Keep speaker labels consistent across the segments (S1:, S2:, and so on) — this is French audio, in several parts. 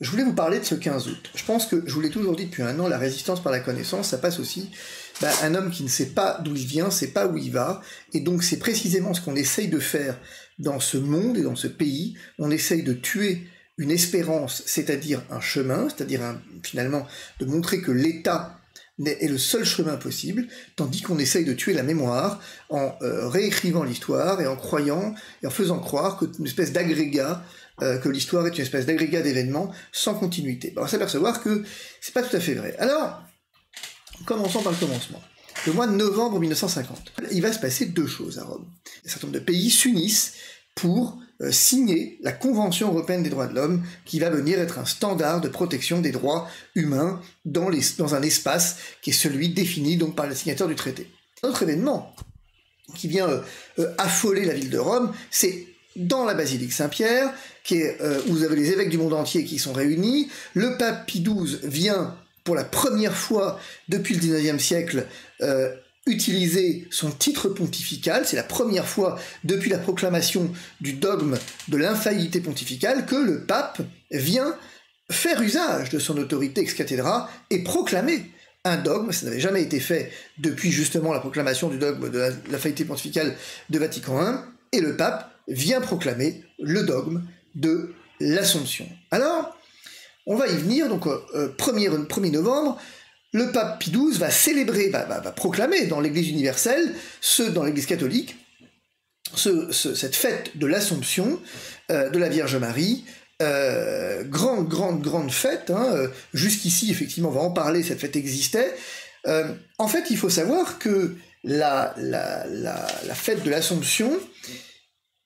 S1: je voulais vous parler de ce 15 août. Je pense que, je vous l'ai toujours dit depuis un an, la résistance par la connaissance, ça passe aussi un homme qui ne sait pas d'où il vient, sait pas où il va, et donc c'est précisément ce qu'on essaye de faire dans ce monde et dans ce pays. On essaye de tuer une espérance, c'est-à-dire un chemin, c'est-à-dire finalement de montrer que l'État est le seul chemin possible, tandis qu'on essaye de tuer la mémoire en réécrivant l'histoire et en croyant et en faisant croire que une espèce d'agrégat, que l'histoire est une espèce d'agrégat d'événements sans continuité. On va s'apercevoir que c'est pas tout à fait vrai. Alors, commençons par le commencement. Le mois de novembre 1950, il va se passer deux choses à Rome. Un certain nombre de pays s'unissent pour signer la Convention européenne des droits de l'homme, qui va venir être un standard de protection des droits humains dans un espace qui est celui défini donc par les signataires du traité. Un autre événement qui vient affoler la ville de Rome, c'est dans la basilique Saint-Pierre, où vous avez les évêques du monde entier qui sont réunis. Le pape Pie XII vient pour la première fois depuis le XIXe siècle utiliser son titre pontifical. C'est la première fois depuis la proclamation du dogme de l'infaillibilité pontificale que le pape vient faire usage de son autorité ex cathedra et proclamer un dogme. Ça n'avait jamais été fait depuis justement la proclamation du dogme de l'infaillibilité pontificale de Vatican I, et le pape vient proclamer le dogme de l'Assomption. Alors, on va y venir, donc 1er novembre, le pape Pie XII va célébrer, va proclamer dans l'Église universelle, dans l'Église catholique, cette fête de l'Assomption de la Vierge Marie, grande fête, jusqu'ici effectivement on va en parler, cette fête existait. En fait il faut savoir que la fête de l'Assomption,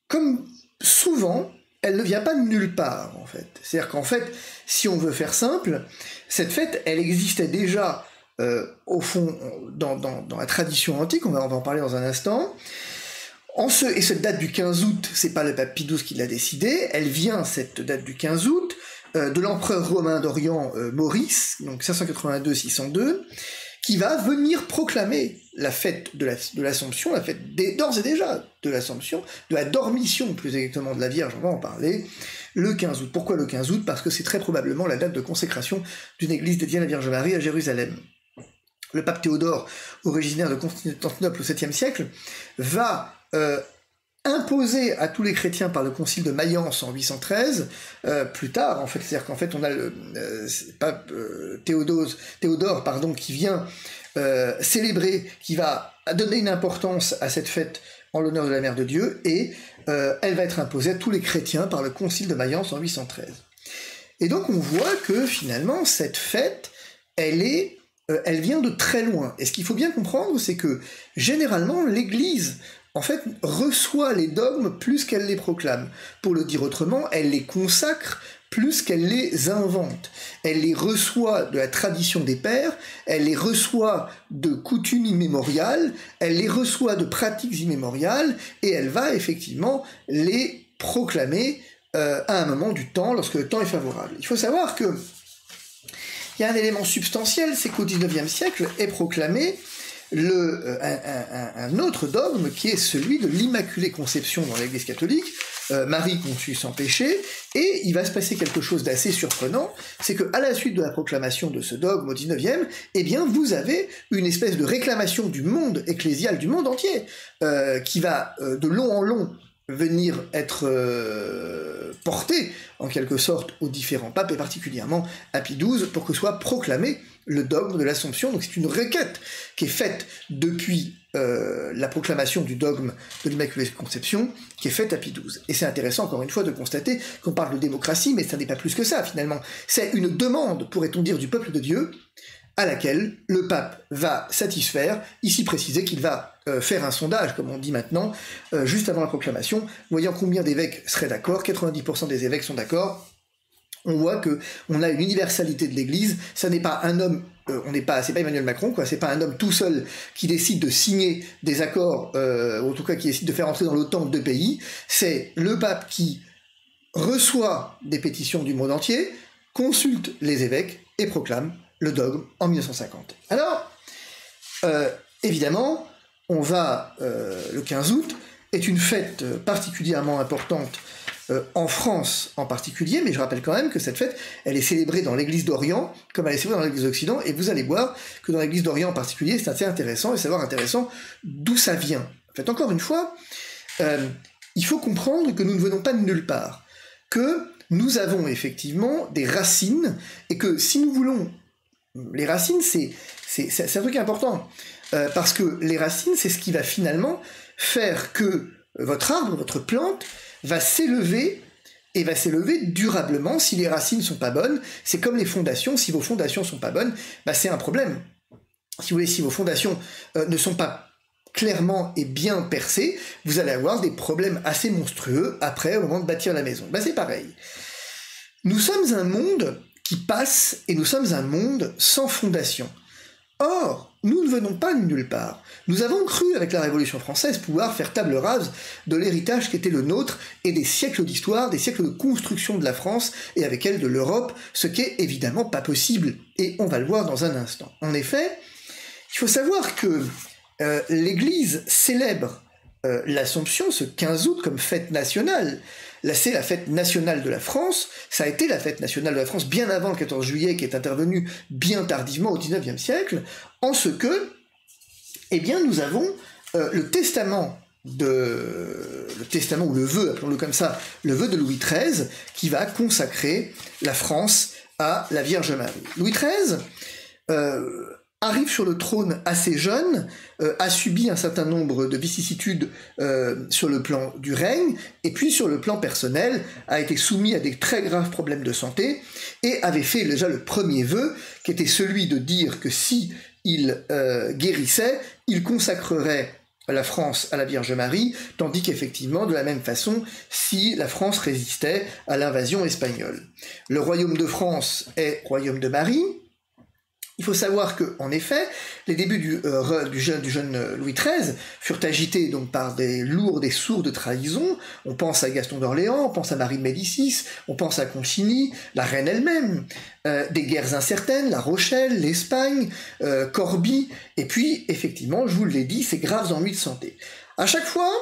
S1: comme souvent, elle ne vient pas de nulle part, en fait. C'est-à-dire qu'en fait, si on veut faire simple, cette fête, elle existait déjà, au fond, dans la tradition antique, on va en parler dans un instant. Et cette date du 15 août, c'est pas le pape Pie XII qui l'a décidé, elle vient, cette date du 15 août, de l'empereur romain d'Orient Maurice, donc 582-602, qui va venir proclamer la fête de l'Assomption, la fête d'ores et déjà de l'Assomption, de la dormition plus exactement de la Vierge, on va en parler, le 15 août. Pourquoi le 15 août? Parce que c'est très probablement la date de consécration d'une église dédiée à la Vierge Marie à Jérusalem. Le pape Théodore, originaire de Constantinople au 7e siècle, va imposé à tous les chrétiens par le concile de Mayence en 813, plus tard, en fait, c'est-à-dire qu'en fait, on a le pape Théodore, qui vient célébrer, qui va donner une importance à cette fête en l'honneur de la Mère de Dieu, et elle va être imposée à tous les chrétiens par le concile de Mayence en 813. Et donc, on voit que, finalement, cette fête, elle vient de très loin. Et ce qu'il faut bien comprendre, c'est que, généralement, l'Église, en fait, reçoit les dogmes plus qu'elle les proclame. Pour le dire autrement, elle les consacre plus qu'elle les invente. Elle les reçoit de la tradition des pères, elle les reçoit de coutumes immémoriales, elle les reçoit de pratiques immémoriales, et elle va effectivement les proclamer à un moment du temps, lorsque le temps est favorable. Il faut savoir que il y a un élément substantiel, c'est qu'au XIXe siècle est proclamé un autre dogme qui est celui de l'Immaculée Conception dans l'Église catholique, Marie conçue sans péché, et il va se passer quelque chose d'assez surprenant, c'est qu'à la suite de la proclamation de ce dogme au XIXe, eh bien vous avez une espèce de réclamation du monde ecclésial, du monde entier, qui va de long en long venir être porté en quelque sorte aux différents papes et particulièrement à Pie XII pour que soit proclamé le dogme de l'Assomption. Donc c'est une requête qui est faite depuis la proclamation du dogme de l'Immaculée Conception, qui est faite à Pie XII. Et c'est intéressant encore une fois de constater qu'on parle de démocratie, mais ça n'est pas plus que ça finalement. C'est une demande, pourrait-on dire, du peuple de Dieu, à laquelle le pape va satisfaire, ici préciser qu'il va faire un sondage, comme on dit maintenant, juste avant la proclamation, voyant combien d'évêques seraient d'accord. 90% des évêques sont d'accord. On voit que on a une universalité de l'Église. Ça n'est pas un homme, c'est pas Emmanuel Macron, quoi. C'est pas un homme tout seul qui décide de signer des accords, ou en tout cas qui décide de faire entrer dans l'OTAN deux pays. C'est le pape qui reçoit des pétitions du monde entier, consulte les évêques et proclame le dogme en 1950. Alors, évidemment, le 15 août est une fête particulièrement importante en France en particulier, mais je rappelle quand même que cette fête, elle est célébrée dans l'église d'Orient, comme elle est célébrée dans l'église d'Occident, et vous allez voir que dans l'église d'Orient en particulier, c'est assez intéressant, et savoir intéressant d'où ça vient. En fait, encore une fois, il faut comprendre que nous ne venons pas de nulle part, que nous avons effectivement des racines, et que si nous voulons... Les racines, c'est un truc important, parce que les racines, c'est ce qui va finalement faire que votre arbre, votre plante, va s'élever, et va s'élever durablement. Si les racines sont pas bonnes, c'est comme les fondations, si vos fondations sont pas bonnes, bah c'est un problème. Si vous voulez, si vos fondations ne sont pas clairement et bien percées, vous allez avoir des problèmes assez monstrueux après, au moment de bâtir la maison. Bah c'est pareil. Nous sommes un monde qui passe, et nous sommes un monde sans fondation. Or, nous ne venons pas de nulle part. Nous avons cru, avec la Révolution française, pouvoir faire table rase de l'héritage qui était le nôtre et des siècles d'histoire, des siècles de construction de la France et avec elle de l'Europe, ce qui est évidemment pas possible. Et on va le voir dans un instant. En effet, il faut savoir que l'Église célèbre l'Assomption ce 15 août comme fête nationale. Là, c'est la fête nationale de la France. Ça a été la fête nationale de la France bien avant le 14 juillet, qui est intervenu bien tardivement au 19e siècle, en ce que, eh bien, nous avons le testament ou le vœu, appelons-le comme ça, le vœu de Louis XIII, qui va consacrer la France à la Vierge Marie. Louis XIII arrive sur le trône assez jeune, a subi un certain nombre de vicissitudes sur le plan du règne, et puis sur le plan personnel, a été soumis à des très graves problèmes de santé, et avait fait déjà le premier vœu, qui était celui de dire que si il guérissait, il consacrerait la France à la Vierge Marie, tandis qu'effectivement, de la même façon, si la France résistait à l'invasion espagnole. Le royaume de France est royaume de Marie. Il faut savoir que, en effet, les débuts du jeune Louis XIII furent agités donc par des lourdes et sourdes trahisons. On pense à Gaston d'Orléans, on pense à Marie de Médicis, on pense à Concini, la reine elle-même, des guerres incertaines, La Rochelle, l'Espagne, Corbie, et puis, effectivement, je vous l'ai dit, ces graves ennuis de santé. À chaque fois,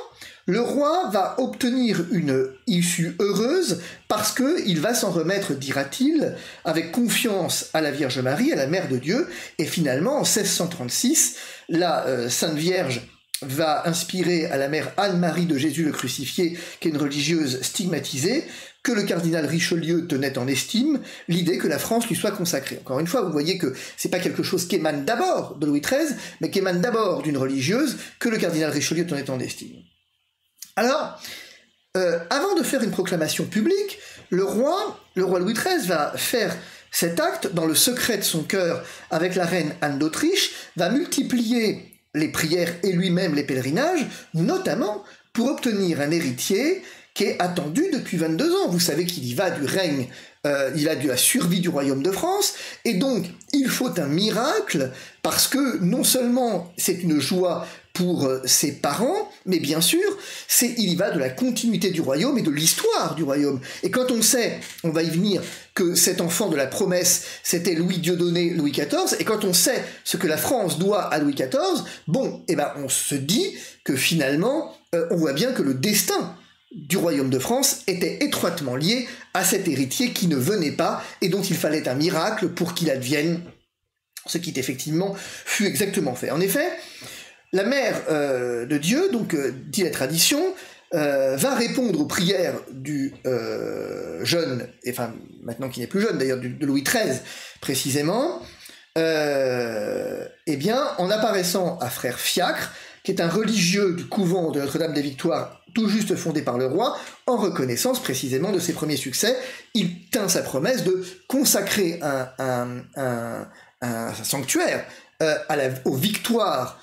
S1: le roi va obtenir une issue heureuse parce qu'il va s'en remettre, dira-t-il, avec confiance à la Vierge Marie, à la Mère de Dieu, et finalement, en 1636, la Sainte Vierge va inspirer à la mère Anne-Marie de Jésus le Crucifié, qui est une religieuse stigmatisée, que le cardinal Richelieu tenait en estime, l'idée que la France lui soit consacrée. Encore une fois, vous voyez que c'est pas quelque chose qui émane d'abord de Louis XIII, mais qui émane d'abord d'une religieuse que le cardinal Richelieu tenait en estime. Alors, avant de faire une proclamation publique, le roi Louis XIII va faire cet acte dans le secret de son cœur avec la reine Anne d'Autriche, va multiplier les prières et lui-même les pèlerinages, notamment pour obtenir un héritier qui est attendu depuis 22 ans. Vous savez qu'il y va du règne, il a de la survie du royaume de France, et donc il faut un miracle, parce que non seulement c'est une joie pour ses parents, mais bien sûr, il y va de la continuité du royaume et de l'histoire du royaume. Et quand on sait, on va y venir, que cet enfant de la promesse, c'était Louis Dieudonné, Louis XIV, et quand on sait ce que la France doit à Louis XIV, bon, eh ben, on se dit que finalement, on voit bien que le destin du royaume de France était étroitement lié à cet héritier qui ne venait pas et dont il fallait un miracle pour qu'il advienne ce qui effectivement fut exactement fait. En effet, la mère de Dieu, donc dit la tradition, va répondre aux prières du jeune, enfin maintenant qui n'est plus jeune d'ailleurs, de Louis XIII précisément, eh bien en apparaissant à frère Fiacre, qui est un religieux du couvent de Notre-Dame des Victoires, tout juste fondé par le roi, en reconnaissance précisément de ses premiers succès. Il tint sa promesse de consacrer un sanctuaire aux victoires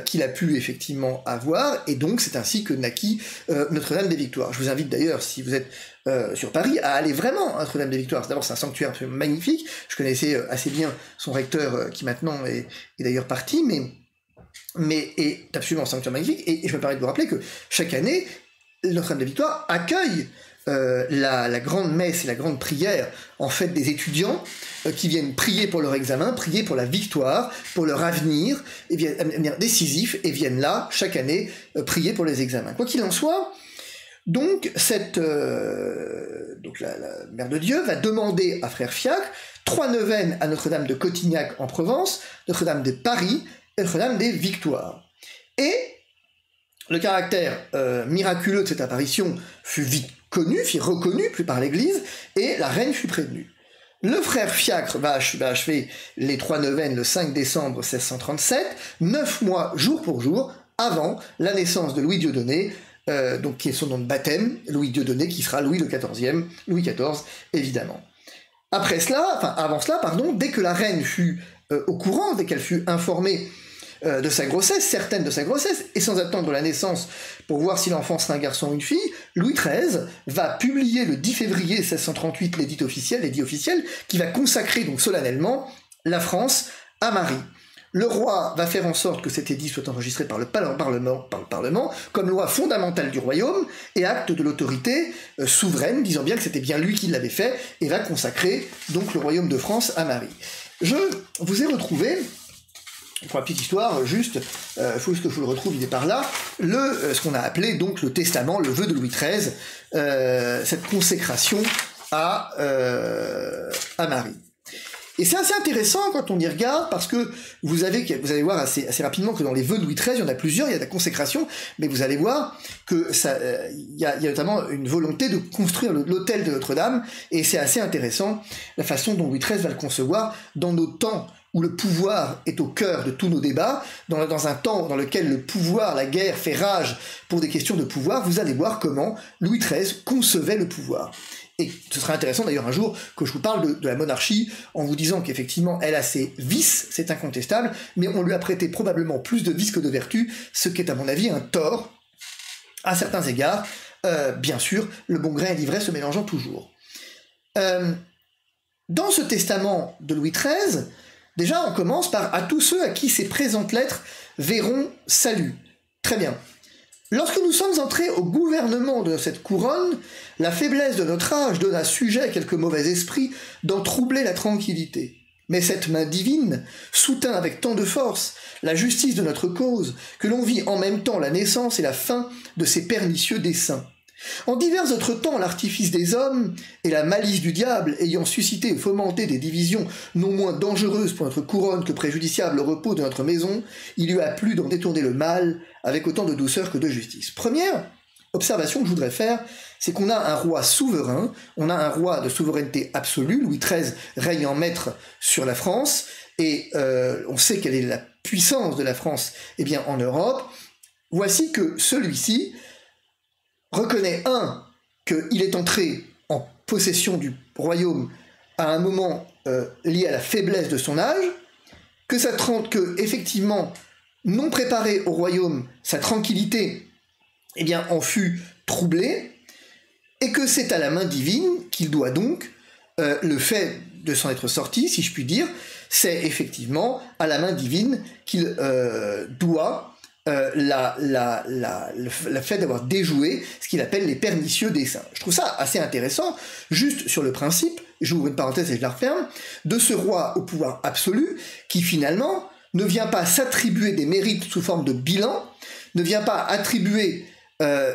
S1: qu'il a pu effectivement avoir, et donc c'est ainsi que naquit Notre-Dame des Victoires. Je vous invite d'ailleurs, si vous êtes sur Paris, à aller vraiment à Notre-Dame des Victoires. D'abord, c'est un sanctuaire absolument magnifique. Je connaissais assez bien son recteur, qui maintenant est d'ailleurs parti, mais est absolument un sanctuaire magnifique, et je me permets de vous rappeler que chaque année, Notre-Dame des Victoires accueille la grande messe et la grande prière, en fait, des étudiants qui viennent prier pour leur examen, prier pour la victoire, pour leur avenir décisif, et viennent là, chaque année, prier pour les examens. Quoi qu'il en soit, Donc, la Mère de Dieu va demander à Frère Fiacre 3 neuvaines à Notre-Dame de Cotignac en Provence, Notre-Dame de Paris et Notre-Dame des Victoires. Et le caractère miraculeux de cette apparition fut vite connu, fut reconnu plus par l'Église, et la reine fut prévenue. Le frère Fiacre va achever les 3 neuvaines le 5 décembre 1637, 9 mois jour pour jour avant la naissance de Louis Dieudonné, donc qui est son nom de baptême, Louis Dieudonné, qui sera Louis XIV, Louis XIV évidemment. Avant cela, dès que la reine fut au courant, dès qu'elle fut informée de sa grossesse, certaine de sa grossesse, et sans attendre la naissance pour voir si l'enfant sera un garçon ou une fille, Louis XIII va publier le 10 février 1638 l'édit officiel, qui va consacrer donc solennellement la France à Marie. Le roi va faire en sorte que cet édit soit enregistré par le Parlement comme loi fondamentale du royaume et acte de l'autorité souveraine, disant bien que c'était bien lui qui l'avait fait, et va consacrer donc le royaume de France à Marie. Je vous ai retrouvé, pour la petite histoire, juste, faut que je vous le retrouve, il est par là, ce qu'on a appelé donc le testament, le vœu de Louis XIII, cette consécration à Marie. Et c'est assez intéressant quand on y regarde, parce que vous allez voir assez rapidement que dans les vœux de Louis XIII, il y en a plusieurs, il y a la consécration, mais vous allez voir que il y a notamment une volonté de construire l'autel de Notre-Dame, et c'est assez intéressant la façon dont Louis XIII va le concevoir dans nos temps où le pouvoir est au cœur de tous nos débats, dans un temps dans lequel le pouvoir, la guerre fait rage pour des questions de pouvoir, vous allez voir comment Louis XIII concevait le pouvoir. Et ce sera intéressant d'ailleurs un jour que je vous parle de la monarchie en vous disant qu'effectivement elle a ses vices, c'est incontestable, mais on lui a prêté probablement plus de vices que de vertus, ce qui est à mon avis un tort à certains égards. Bien sûr, le bon grain et l'ivraie se mélangeant toujours. Dans ce testament de Louis XIII, déjà on commence par « À tous ceux à qui ces présentes lettres verront salut ». Très bien. Lorsque nous sommes entrés au gouvernement de cette couronne, la faiblesse de notre âge donna sujet à quelques mauvais esprits d'en troubler la tranquillité. Mais cette main divine soutint avec tant de force la justice de notre cause que l'on vit en même temps la naissance et la fin de ces pernicieux desseins. En divers autres temps, l'artifice des hommes et la malice du diable ayant suscité et fomenté des divisions non moins dangereuses pour notre couronne que préjudiciables au repos de notre maison, il lui a plu d'en détourner le mal avec autant de douceur que de justice. Première observation que je voudrais faire, c'est qu'on a un roi souverain, on a un roi de souveraineté absolue, Louis XIII règne en maître sur la France, et on sait quelle est la puissance de la France en Europe. Voici que celui-ci reconnaît, qu'il est entré en possession du royaume à un moment lié à la faiblesse de son âge, que effectivement, non préparé au royaume, sa tranquillité en fut troublée, et que c'est à la main divine qu'il doit donc le fait de s'en être sorti, si je puis dire, c'est effectivement à la main divine qu'il doit le fait d'avoir déjoué ce qu'il appelle les pernicieux desseins. Je trouve ça assez intéressant, juste sur le principe, j'ouvre une parenthèse et je la referme, de ce roi au pouvoir absolu, qui finalement ne vient pas s'attribuer des mérites sous forme de bilan, ne vient pas attribuer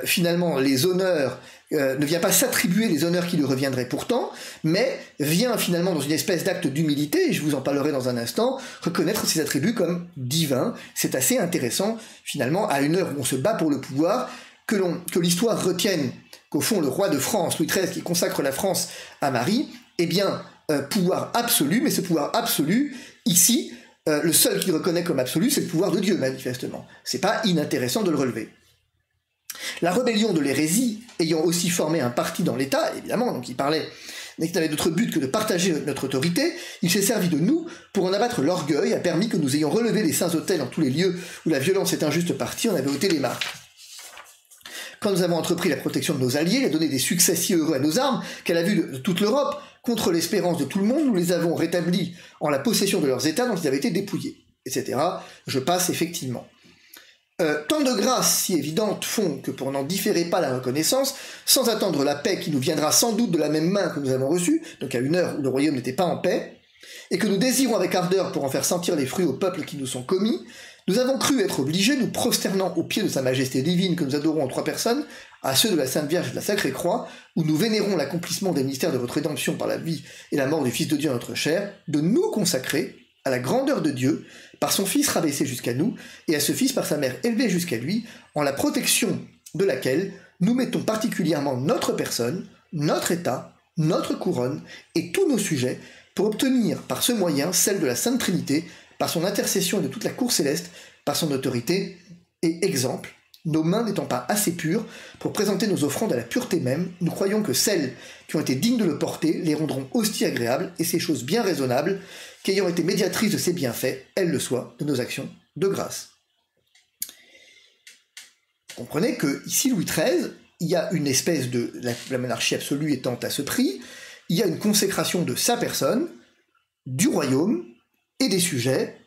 S1: finalement les honneurs, ne vient pas s'attribuer les honneurs qui lui reviendraient pourtant, mais vient finalement dans une espèce d'acte d'humilité, et je vous en parlerai dans un instant, reconnaître ses attributs comme divins. C'est assez intéressant finalement, à une heure où on se bat pour le pouvoir, que l'histoire retienne qu'au fond le roi de France, Louis XIII, qui consacre la France à Marie, pouvoir absolu, mais ce pouvoir absolu, ici, le seul qu'il reconnaît comme absolu, c'est le pouvoir de Dieu, manifestement. C'est pas inintéressant de le relever. La rébellion de l'hérésie ayant aussi formé un parti dans l'État, évidemment, donc il n'avait d'autre but que de partager notre autorité, il s'est servi de nous pour en abattre l'orgueil, a permis que nous ayons relevé les saints autels en tous les lieux où la violence est injuste partie, on avait ôté les marques. Quand nous avons entrepris la protection de nos alliés, et donné des succès si heureux à nos armes, qu'à la vue de toute l'Europe, contre l'espérance de tout le monde, nous les avons rétablis en la possession de leurs États dont ils avaient été dépouillés, etc. Je passe effectivement. Tant de grâces si évidentes font que pour n'en différer pas la reconnaissance, sans attendre la paix qui nous viendra sans doute de la même main que nous avons reçue, donc à une heure où le royaume n'était pas en paix, et que nous désirons avec ardeur pour en faire sentir les fruits aux peuples qui nous sont commis, Nous avons cru être obligés, nous prosternant aux pieds de sa majesté divine que nous adorons en 3 personnes, à ceux de la Sainte Vierge et de la Sacrée Croix, où nous vénérons l'accomplissement des mystères de votre rédemption par la vie et la mort du Fils de Dieu en notre chair, de nous consacrer à la grandeur de Dieu, par son Fils rabaissé jusqu'à nous, et à ce Fils par sa mère élevée jusqu'à lui, en la protection de laquelle nous mettons particulièrement notre personne, notre état, notre couronne et tous nos sujets, pour obtenir par ce moyen celle de la Sainte Trinité, par son intercession et de toute la cour céleste, par son autorité et exemple. Nos mains n'étant pas assez pures pour présenter nos offrandes à la pureté même, nous croyons que celles qui ont été dignes de le porter les rendront aussi agréables, et ces choses bien raisonnables, qu'ayant été médiatrices de ces bienfaits, elles le soient de nos actions de grâce. Comprenez que ici, Louis XIII, il y a une espèce de, la monarchie absolue étant à ce prix, il y a une consécration de sa personne, du royaume et des sujets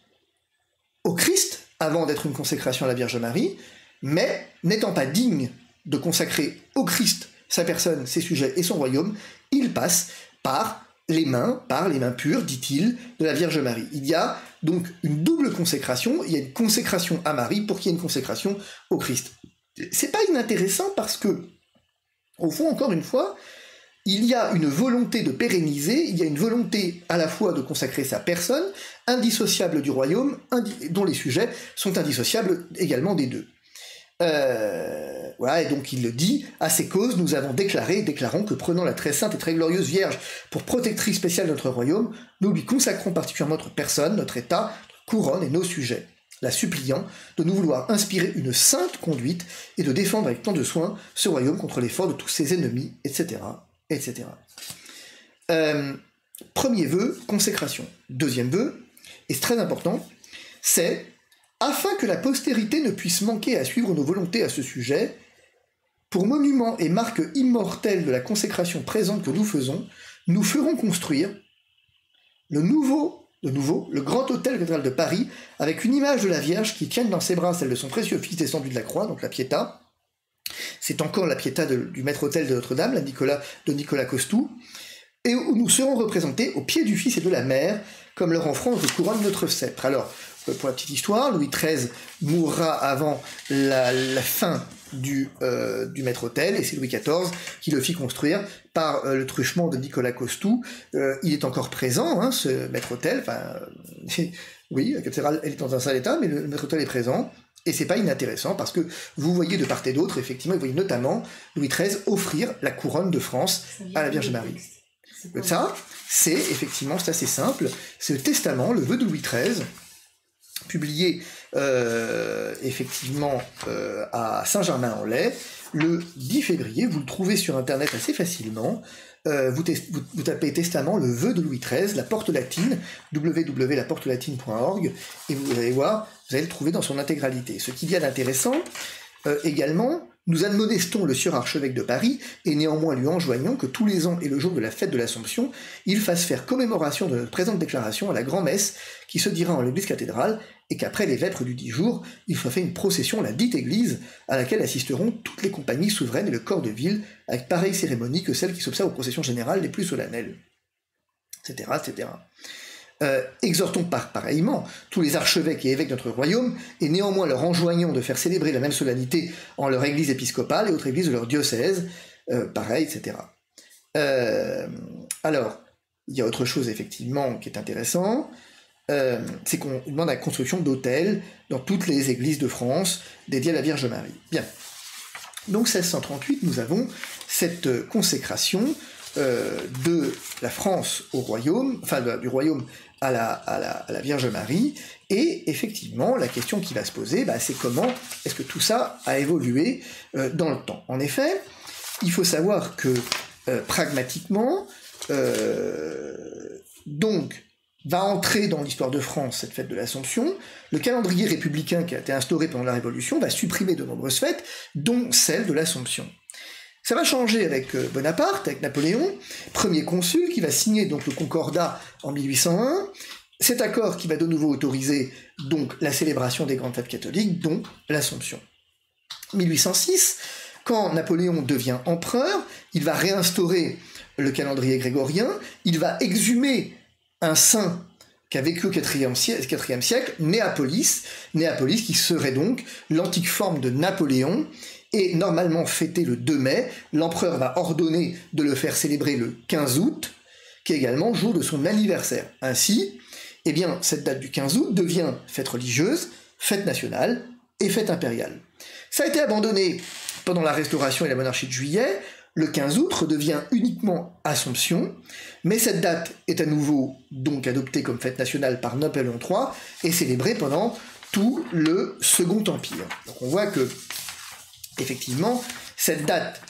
S1: au Christ, avant d'être une consécration à la Vierge Marie, mais n'étant pas digne de consacrer au Christ sa personne, ses sujets et son royaume, il passe par les mains pures, dit-il, de la Vierge Marie. Il y a donc une double consécration, il y a une consécration à Marie pour qu'il y ait une consécration au Christ. C'est pas inintéressant parce que, au fond, encore une fois, il y a une volonté de pérenniser, il y a une volonté à la fois de consacrer sa personne, indissociable du royaume, dont les sujets sont indissociables également des deux. Voilà, et donc il le dit, à ces causes, nous avons déclarons que prenant la très sainte et très glorieuse Vierge pour protectrice spéciale de notre royaume, nous lui consacrons particulièrement notre personne, notre état, notre couronne et nos sujets, la suppliant de nous vouloir inspirer une sainte conduite et de défendre avec tant de soin ce royaume contre l'effort de tous ses ennemis, etc. etc. Premier vœu, consécration. Deuxième vœu, et c'est très important, c'est afin que la postérité ne puisse manquer à suivre nos volontés à ce sujet, pour monument et marque immortelle de la consécration présente que nous faisons, nous ferons construire le grand hôtel cathédral de Paris, avec une image de la Vierge qui tienne dans ses bras celle de son précieux fils descendu de la croix, donc la Pietà. C'est encore la Pietà du maître-autel de Notre-Dame, de Nicolas Costou, et où nous serons représentés au pied du Fils et de la Mère, comme leur offrande de couronne notre sceptre. Alors, pour la petite histoire, Louis XIII mourra avant la fin du maître-autel, et c'est Louis XIV qui le fit construire par le truchement de Nicolas Costou. Il est encore présent, ce maître-autel, oui, la cathédrale elle est dans un sale état, mais le maître-autel est présent, et c'est pas inintéressant, parce que vous voyez de part et d'autre, effectivement, vous voyez notamment Louis XIII offrir la couronne de France à la Vierge Marie. Ça, c'est effectivement, c'est assez simple, c'est le testament, le vœu de Louis XIII, publié effectivement à Saint-Germain-en-Laye le 10 février. Vous le trouvez sur internet assez facilement. Vous tapez testament, le vœu de Louis XIII, la porte latine, www.laportelatine.org, et vous allez voir, vous allez le trouver dans son intégralité. Ce qu'il y a d'intéressant également, nous admonestons le sieur archevêque de Paris, et néanmoins lui enjoignons que tous les ans et le jour de la fête de l'Assomption, il fasse faire commémoration de notre présente déclaration à la grand-messe qui se dira en l'église cathédrale, et qu'après les vêpres du 10 jours, il soit fait une procession à la dite église, à laquelle assisteront toutes les compagnies souveraines et le corps de ville, avec pareille cérémonie que celles qui s'observent aux processions générales les plus solennelles, etc., etc. Exhortons pareillement tous les archevêques et évêques de notre royaume, et néanmoins leur enjoignons de faire célébrer la même solennité en leur église épiscopale et autres églises de leur diocèse, pareil, etc. Alors, il y a autre chose effectivement qui est intéressant, c'est qu'on demande la construction d'hôtels dans toutes les églises de France dédiées à la Vierge Marie. Bien. Donc 1638, nous avons cette consécration de la France au royaume, enfin du royaume à la Vierge Marie, et effectivement la question qui va se poser, c'est comment est-ce que tout ça a évolué dans le temps. En effet, il faut savoir que pragmatiquement, donc va entrer dans l'histoire de France cette fête de l'Assomption. Le calendrier républicain qui a été instauré pendant la Révolution va supprimer de nombreuses fêtes, dont celle de l'Assomption. Ça va changer avec Bonaparte, avec Napoléon, premier consul, qui va signer donc le Concordat en 1801, cet accord qui va de nouveau autoriser donc la célébration des grandes fêtes catholiques, dont l'Assomption. 1806, quand Napoléon devient empereur, il va réinstaurer le calendrier grégorien, il va exhumer un saint qui a vécu au IVe siècle, Néapolis qui serait donc l'antique forme de Napoléon, et normalement fêté le 2 mai, l'empereur va ordonner de le faire célébrer le 15 août, qui est également jour de son anniversaire. Ainsi, eh bien, cette date du 15 août devient fête religieuse, fête nationale et fête impériale. Ça a été abandonné pendant la Restauration et la monarchie de Juillet. Le 15 août redevient uniquement Assomption, mais cette date est à nouveau donc adoptée comme fête nationale par Napoléon III et célébrée pendant tout le Second Empire. Donc on voit que, effectivement, cette date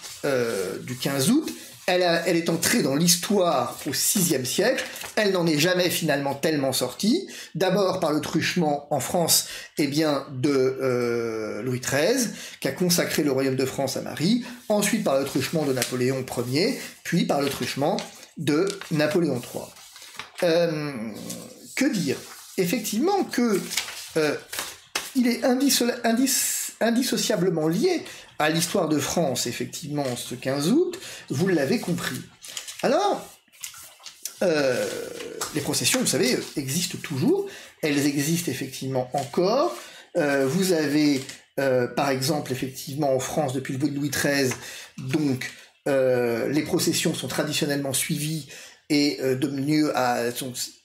S1: du 15 août, elle est entrée dans l'histoire au VIe siècle, elle n'en est jamais finalement tellement sortie, d'abord par le truchement en France de Louis XIII, qui a consacré le royaume de France à Marie, ensuite par le truchement de Napoléon Ier, puis par le truchement de Napoléon III. Que dire? Effectivement que il est indissociablement lié à l'histoire de France, effectivement, ce 15 août, vous l'avez compris. Alors, les processions, vous savez, existent toujours, elles existent effectivement encore. Vous avez, par exemple, effectivement, en France, depuis le vote de Louis XIII, donc, les processions sont traditionnellement suivies et donnent lieu à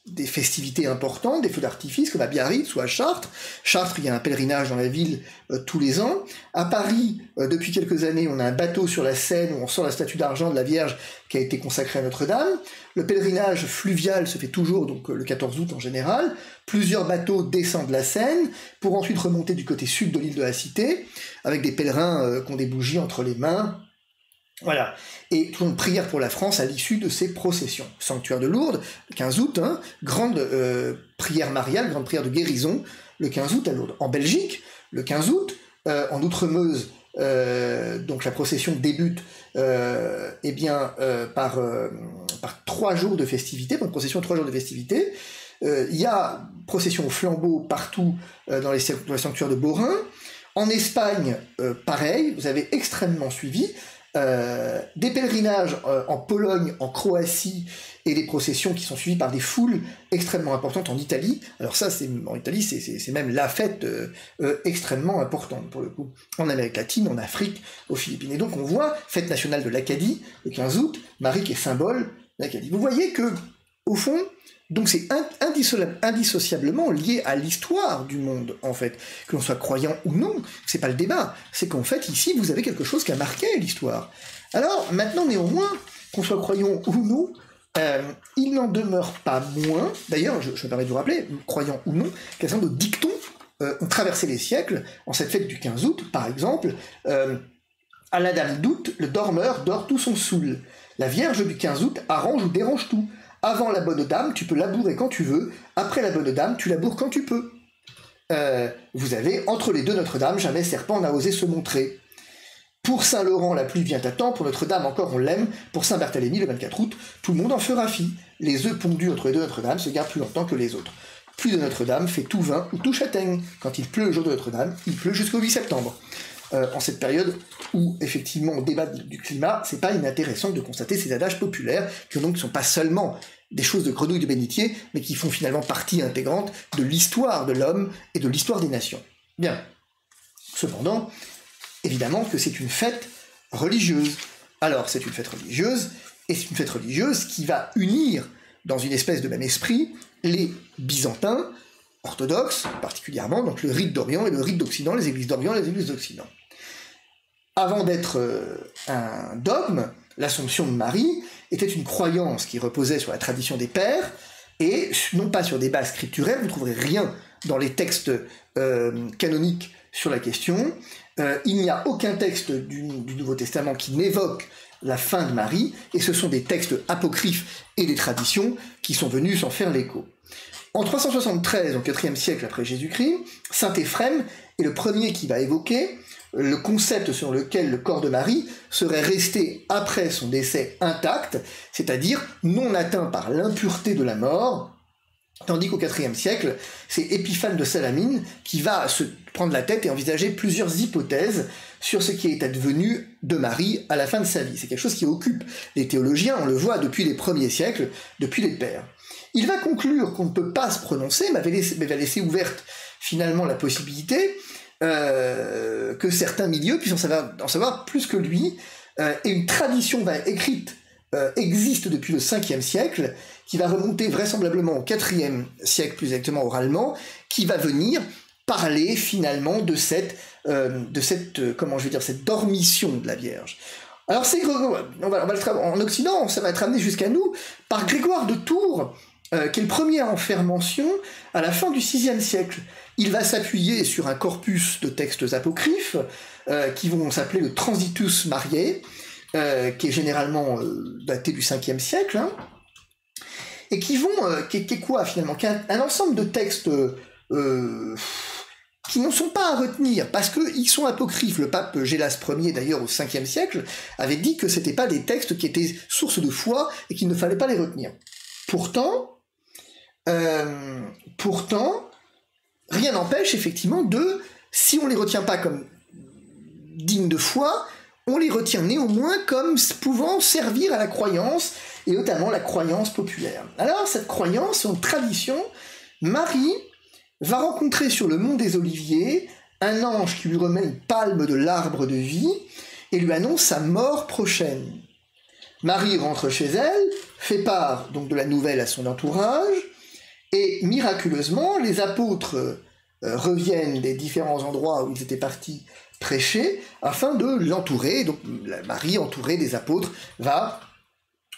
S1: des festivités importantes, des feux d'artifice, comme à Biarritz ou à Chartres. Chartres, il y a un pèlerinage dans la ville tous les ans. À Paris, depuis quelques années, on a un bateau sur la Seine où on sort la statue d'argent de la Vierge qui a été consacrée à Notre-Dame. Le pèlerinage fluvial se fait toujours, donc le 14 août en général. Plusieurs bateaux descendent la Seine pour ensuite remonter du côté sud de l'île de la Cité, avec des pèlerins qui ont des bougies entre les mains. Voilà, et tout le monde prière pour la France à l'issue de ces processions. Sanctuaire de Lourdes, le 15 août, grande prière mariale, grande prière de guérison, le 15 août à Lourdes. En Belgique, le 15 août, en Outre-Meuse, donc la procession débute par 3 jours de festivités, pour une procession de 3 jours de festivités. Il y a procession au flambeau partout dans les sanctuaires de Beaurain. En Espagne, pareil, vous avez extrêmement suivi. Des pèlerinages en Pologne, en Croatie, et des processions qui sont suivies par des foules extrêmement importantes en Italie. Alors ça, en Italie, c'est même la fête extrêmement importante pour le coup. En Amérique latine, en Afrique, aux Philippines. Et donc on voit, fête nationale de l'Acadie, le 15 août, Marie qui est symbole de l'Acadie. Vous voyez que, au fond, donc c'est indissociablement lié à l'histoire du monde, en fait. Que l'on soit croyant ou non, c'est pas le débat. C'est qu'en fait, ici, vous avez quelque chose qui a marqué l'histoire. Alors, maintenant, néanmoins, qu'on soit croyant ou non, il n'en demeure pas moins, d'ailleurs, je me permets de vous rappeler, croyant ou non, qu'un certain nombre de dictons ont traversé les siècles, en cette fête du 15 août, par exemple, à la dame d'août, le dormeur dort tout son soûl. La Vierge du 15 août arrange ou dérange tout. Avant la bonne dame, tu peux labourer quand tu veux. Après la bonne dame, tu laboures quand tu peux. Vous avez, entre les deux Notre-Dame, jamais serpent n'a osé se montrer. Pour Saint-Laurent, la pluie vient à temps. Pour Notre-Dame, encore on l'aime. Pour Saint-Barthélemy, le 24 août, tout le monde en fera fi. Les œufs pondus entre les deux Notre-Dame se gardent plus longtemps que les autres. Pluie de Notre-Dame fait tout vin ou tout châtaigne. Quand il pleut le jour de Notre-Dame, il pleut jusqu'au 8 septembre. En cette période où, effectivement, on débat du climat, c'est pas inintéressant de constater ces adages populaires qui donc ne sont pas seulement des choses de grenouille de bénitier, mais qui font finalement partie intégrante de l'histoire de l'homme et de l'histoire des nations. Bien. Cependant, évidemment que c'est une fête religieuse. Alors, c'est une fête religieuse, et c'est une fête religieuse qui va unir, dans une espèce de même esprit, les Byzantins, orthodoxes particulièrement, donc le rite d'Orient et le rite d'Occident, les églises d'Orient et les églises d'Occident. Avant d'être un dogme, l'Assomption de Marie était une croyance qui reposait sur la tradition des pères, et non pas sur des bases scripturaires, vous ne trouverez rien dans les textes canoniques sur la question. Il n'y a aucun texte du Nouveau Testament qui n'évoque la fin de Marie, et ce sont des textes apocryphes et des traditions qui sont venus s'en faire l'écho. En 373, au IVe siècle après Jésus-Christ, saint Éphrem est le premier qui va évoquer le concept selon lequel le corps de Marie serait resté après son décès intact, c'est-à-dire non atteint par l'impureté de la mort, tandis qu'au IVe siècle, c'est Épiphane de Salamine qui va se prendre la tête et envisager plusieurs hypothèses sur ce qui est advenu de Marie à la fin de sa vie. C'est quelque chose qui occupe les théologiens, on le voit depuis les premiers siècles, depuis les pères. Il va conclure qu'on ne peut pas se prononcer, mais va laisser ouverte finalement la possibilité que certains milieux puissent en savoir plus que lui, et une tradition écrite existe depuis le 5e siècle, qui va remonter vraisemblablement au 4e siècle, plus exactement oralement, qui va venir parler finalement de cette cette dormition de la Vierge. Alors en Occident, ça va être amené jusqu'à nous par Grégoire de Tours, qui est le premier à en faire mention à la fin du 6e siècle. Il va s'appuyer sur un corpus de textes apocryphes qui vont s'appeler le Transitus Mariae, qui est généralement daté du 5e siècle, hein, et qui est quoi finalement, qui est un ensemble de textes qui ne sont pas à retenir, parce qu'ils sont apocryphes. Le pape Gélas Ier, d'ailleurs, au 5e siècle, avait dit que c'était pas des textes qui étaient source de foi et qu'il ne fallait pas les retenir. Pourtant, rien n'empêche effectivement si on les retient pas comme dignes de foi, on les retient néanmoins comme pouvant servir à la croyance, et notamment la croyance populaire. Alors, cette croyance, son tradition, Marie va rencontrer sur le mont des Oliviers un ange qui lui remet une palme de l'arbre de vie et lui annonce sa mort prochaine. Marie rentre chez elle, fait part donc de la nouvelle à son entourage, et miraculeusement, les apôtres reviennent des différents endroits où ils étaient partis prêcher afin de l'entourer. Donc Marie, entourée des apôtres, va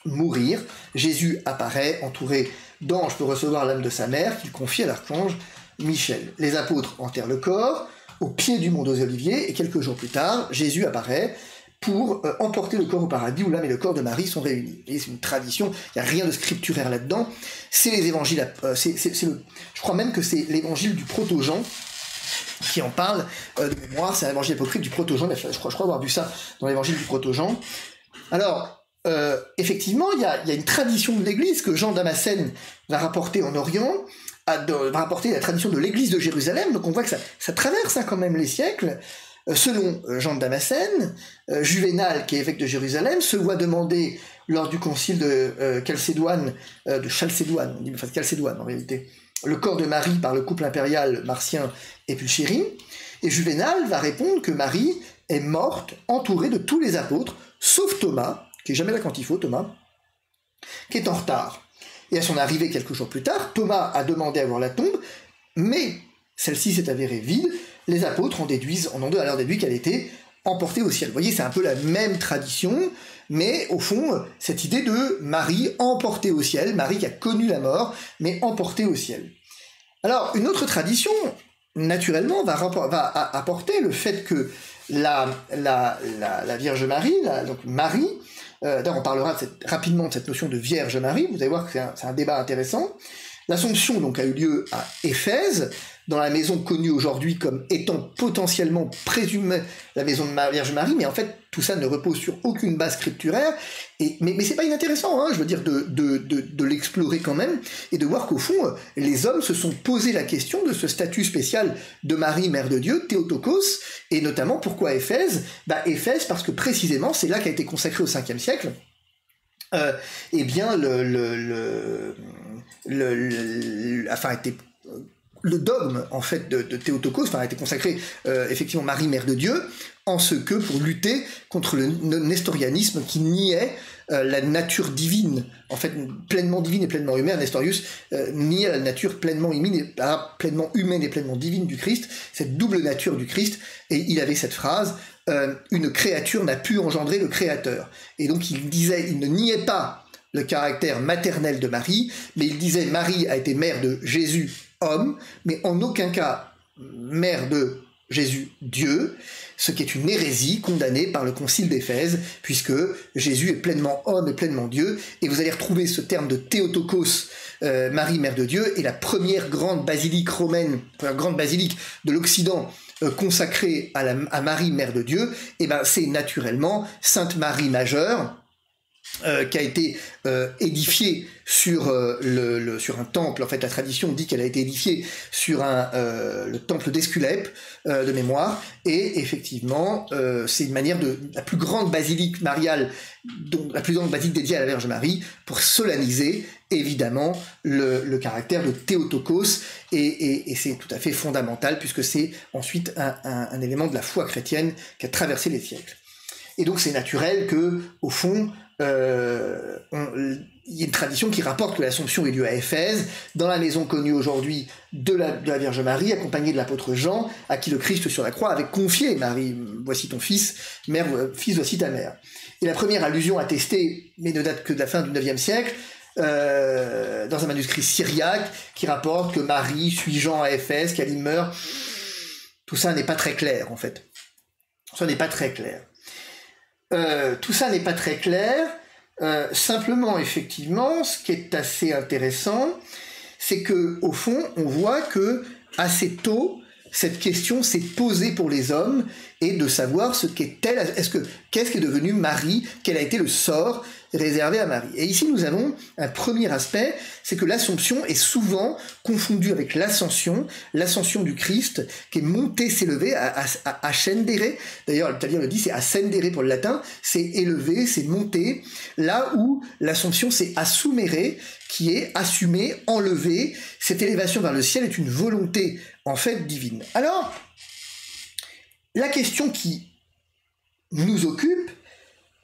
S1: mourir. Jésus apparaît entouré d'anges pour recevoir l'âme de sa mère qu'il confie à l'archange Michel. Les apôtres enterrent le corps au pied du mont des Oliviers et quelques jours plus tard, Jésus apparaît pour emporter le corps au paradis où l'âme et le corps de Marie sont réunis. Et c'est une tradition, il n'y a rien de scripturaire là-dedans. C'est les évangiles, je crois même que c'est l'évangile du proto-Jean qui en parle de mémoire, c'est un évangile apocryphe du proto-Jean, je crois avoir vu ça dans l'évangile du proto-Jean. Alors, effectivement, il y a une tradition de l'Église que Jean Damascène va rapporter en Orient, va rapporter la tradition de l'Église de Jérusalem, donc on voit que ça traverse quand même les siècles. Selon Jean de Damascène, Juvénal, qui est évêque de Jérusalem, se voit demander lors du concile de Chalcédoine en réalité, le corps de Marie par le couple impérial Marcien et Pulchérie, et Juvénal va répondre que Marie est morte entourée de tous les apôtres, sauf Thomas, qui est jamais là quand il faut, Thomas, qui est en retard. Et à son arrivée quelques jours plus tard, Thomas a demandé à voir la tombe, mais celle-ci s'est avérée vide. Les apôtres en ont alors déduit qu'elle était emportée au ciel. Vous voyez, c'est un peu la même tradition, mais au fond, cette idée de Marie emportée au ciel, Marie qui a connu la mort, mais emportée au ciel. Alors, une autre tradition, naturellement, va apporter le fait que la Vierge Marie, donc Marie, d'ailleurs on parlera rapidement de cette notion de Vierge Marie, vous allez voir que c'est un débat intéressant. L'Assomption donc a eu lieu à Éphèse, dans la maison connue aujourd'hui comme étant potentiellement présumée la maison de la Vierge Marie, mais en fait tout ça ne repose sur aucune base scripturaire, mais c'est pas inintéressant, hein, je veux dire, de l'explorer quand même, et de voir qu'au fond, les hommes se sont posé la question de ce statut spécial de Marie, Mère de Dieu, Théotokos, et notamment pourquoi Éphèse ? Éphèse parce que précisément c'est là qu'a été consacré au 5e siècle, le dogme en fait de Théotokos a été consacré effectivement Marie Mère de Dieu, en ce que pour lutter contre le nestorianisme qui niait la nature divine, en fait pleinement divine et pleinement humaine. Nestorius niait la nature pleinement humaine et pleinement divine du Christ, cette double nature du Christ, et il avait cette phrase une créature n'a pu engendrer le Créateur. Et donc il ne niait pas le caractère maternel de Marie, mais il disait Marie a été mère de Jésus homme, mais en aucun cas mère de Jésus Dieu, ce qui est une hérésie condamnée par le concile d'Éphèse, puisque Jésus est pleinement homme et pleinement Dieu, et vous allez retrouver ce terme de Théotokos, Marie Mère de Dieu, et la première grande basilique romaine, la grande basilique de l'Occident consacrée à Marie Mère de Dieu, et c'est naturellement Sainte Marie Majeure, qui a été édifiée sur, sur un temple. En fait, la tradition dit qu'elle a été édifiée sur le temple d'Esculape, de mémoire, et effectivement, c'est une manière la plus grande basilique mariale, donc la plus grande basilique dédiée à la Vierge Marie, pour solenniser, évidemment, le caractère de Théotokos, et c'est tout à fait fondamental, puisque c'est ensuite un élément de la foi chrétienne qui a traversé les siècles. Et donc c'est naturel que, au fond, il y a une tradition qui rapporte que l'Assomption ait lieu à Éphèse, dans la maison connue aujourd'hui de la Vierge Marie, accompagnée de l'apôtre Jean, à qui le Christ sur la croix avait confié: Marie, voici ton fils, mère, fils, voici ta mère. Et la première allusion attestée, mais ne date que de la fin du IXe siècle, dans un manuscrit syriaque, qui rapporte que Marie suit Jean à Éphèse, qu'elle y meurt. Tout ça n'est pas très clair, en fait. Ça n'est pas très clair. Tout ça n'est pas très clair. Simplement, effectivement, ce qui est assez intéressant, c'est que, au fond, on voit que assez tôt, cette question s'est posée pour les hommes, et de savoir ce qu'est-elle, qu'est-ce qui est devenu Marie, quel a été le sort réservé à Marie. Et ici, nous avons un premier aspect, c'est que l'Assomption est souvent confondue avec l'ascension du Christ, qui est monté, s'élever, à scendere. D'ailleurs, l'italien le dit, c'est ascendere pour le latin, c'est élevé, c'est monter, là où l'Assomption, c'est assumere, qui est assumer, enlever. Cette élévation vers le ciel est une volonté, en fait, divine. Alors, la question qui nous occupe,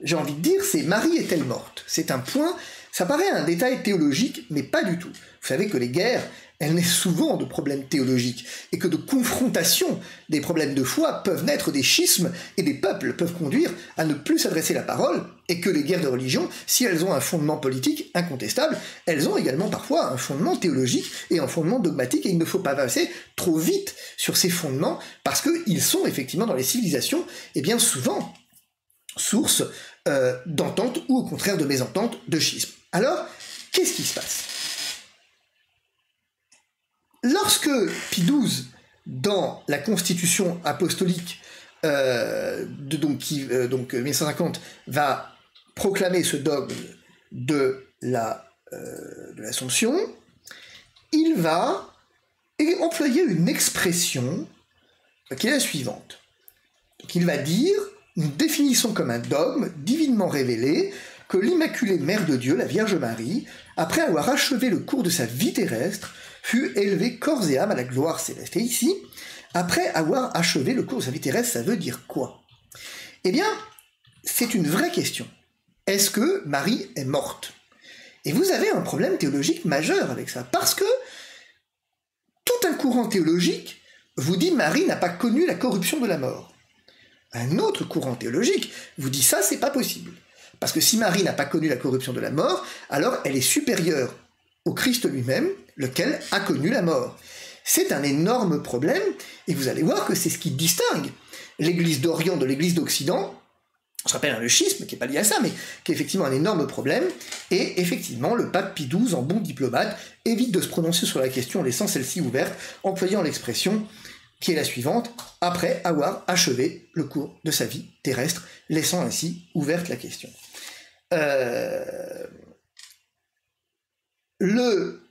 S1: j'ai envie de dire, c'est: Marie est-elle morte? C'est un point, ça paraît un détail théologique, mais pas du tout. Vous savez que les guerres, elles naissent souvent de problèmes théologiques, et que de confrontation des problèmes de foi peuvent naître des schismes, et des peuples peuvent conduire à ne plus s'adresser la parole, et que les guerres de religion, si elles ont un fondement politique incontestable, elles ont également parfois un fondement théologique et un fondement dogmatique, et il ne faut pas passer trop vite sur ces fondements, parce qu'ils sont effectivement dans les civilisations, et bien souvent, source d'entente, ou au contraire de mésentente, de schisme. Alors, qu'est-ce qui se passe? Lorsque Pie XII, dans la constitution apostolique donc 1950, va proclamer ce dogme de l'Assomption, il va employer une expression qui est la suivante. Donc il va dire: nous définissons comme un dogme divinement révélé que l'Immaculée Mère de Dieu, la Vierge Marie, après avoir achevé le cours de sa vie terrestre, fut élevée corps et âme à la gloire céleste. Et ici, après avoir achevé le cours de sa vie terrestre, ça veut dire quoi? Eh bien, c'est une vraie question. Est-ce que Marie est morte? Et vous avez un problème théologique majeur avec ça, parce que tout un courant théologique vous dit: Marie n'a pas connu la corruption de la mort. Un autre courant théologique vous dit: ça, c'est pas possible. Parce que si Marie n'a pas connu la corruption de la mort, alors elle est supérieure au Christ lui-même, lequel a connu la mort. C'est un énorme problème, et vous allez voir que c'est ce qui distingue l'Église d'Orient de l'Église d'Occident. On se rappelle le schisme, qui n'est pas lié à ça, mais qui est effectivement un énorme problème, et effectivement, le pape Pie XII, en bon diplomate, évite de se prononcer sur la question en laissant celle-ci ouverte, employant l'expression qui est la suivante: après avoir achevé le cours de sa vie terrestre, laissant ainsi ouverte la question. Le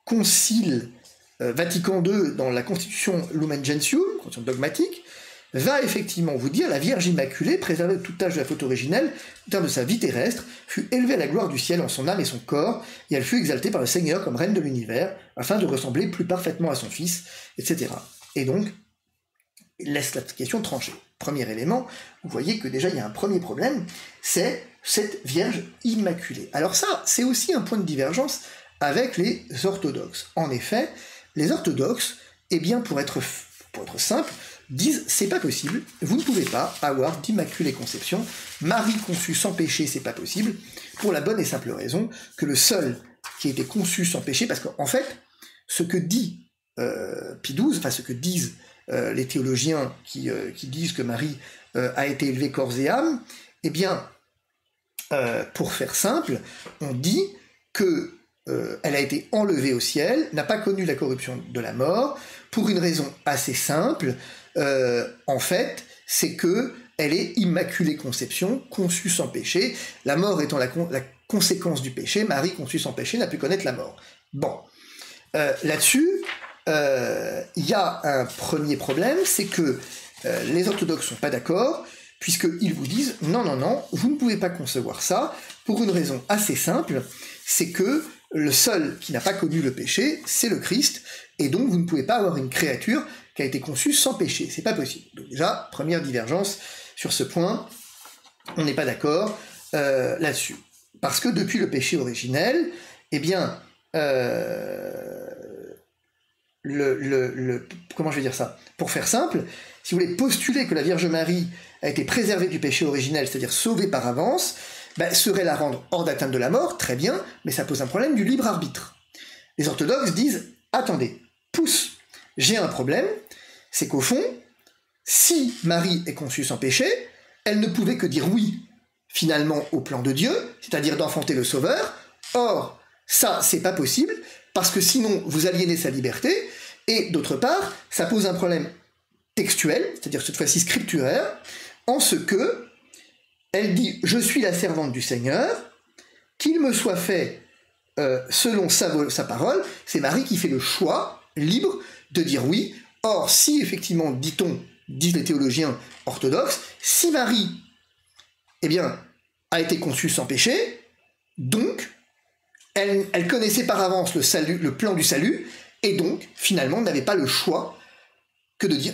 S1: Concile Vatican II, dans la Constitution Lumen Gentium, constitution dogmatique, va effectivement vous dire: la Vierge Immaculée, préservée de toute tâche de la faute originelle, au terme de sa vie terrestre, fut élevée à la gloire du ciel en son âme et son corps, et elle fut exaltée par le Seigneur comme reine de l'univers, afin de ressembler plus parfaitement à son Fils, etc. Et donc, il laisse la question tranchée. Premier élément, vous voyez que déjà il y a un premier problème, c'est cette Vierge Immaculée. Alors ça, c'est aussi un point de divergence avec les orthodoxes. En effet, les orthodoxes, eh bien pour être simple, disent: c'est pas possible, vous ne pouvez pas avoir d'immaculée conception, Marie conçue sans péché, c'est pas possible, pour la bonne et simple raison que le seul qui a été conçu sans péché, parce qu'en fait, ce que dit Pie XII, enfin ce que disent les théologiens qui disent que Marie a été élevée corps et âme, eh bien, pour faire simple, on dit que elle a été enlevée au ciel, n'a pas connu la corruption de la mort, pour une raison assez simple, en fait, c'est que elle est immaculée conception, conçue sans péché, la mort étant la conséquence du péché, Marie conçue sans péché n'a pu connaître la mort. Bon, là-dessus, il y a un premier problème, c'est que les orthodoxes sont pas d'accord, puisqu'ils vous disent non, non, non, vous ne pouvez pas concevoir ça, pour une raison assez simple, c'est que le seul qui n'a pas connu le péché, c'est le Christ, et donc vous ne pouvez pas avoir une créature qui a été conçue sans péché, c'est pas possible. Donc déjà, première divergence sur ce point, on n'est pas d'accord là-dessus. Parce que depuis le péché originel, eh bien, comment je vais dire ça? Pour faire simple, si vous voulez postuler que la Vierge Marie a été préservée du péché originel, c'est-à-dire sauvée par avance, serait la rendre hors d'atteinte de la mort, très bien, mais ça pose un problème du libre arbitre. Les orthodoxes disent, attendez, pousse, j'ai un problème, c'est qu'au fond, si Marie est conçue sans péché, elle ne pouvait que dire oui, finalement, au plan de Dieu, c'est-à-dire d'enfanter le Sauveur. Or, ça, c'est pas possible, parce que sinon, vous aliénez sa liberté, et d'autre part, ça pose un problème textuel, c'est-à-dire cette fois-ci scripturaire, en ce que elle dit « Je suis la servante du Seigneur, qu'il me soit fait selon sa parole », c'est Marie qui fait le choix libre de dire oui. Or, si effectivement, disent les théologiens orthodoxes, si Marie, eh bien, a été conçue sans péché, donc, elle connaissait par avance le plan du salut, et donc, finalement, n'avait pas le choix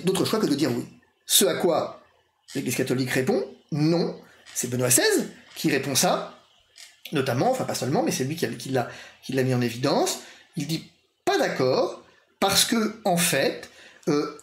S1: d'autre choix que de dire oui. Ce à quoi l'Église catholique répond, non, c'est Benoît XVI qui répond ça, notamment, enfin pas seulement, mais c'est lui qui l'a mis en évidence. Il dit pas d'accord, parce que, en fait,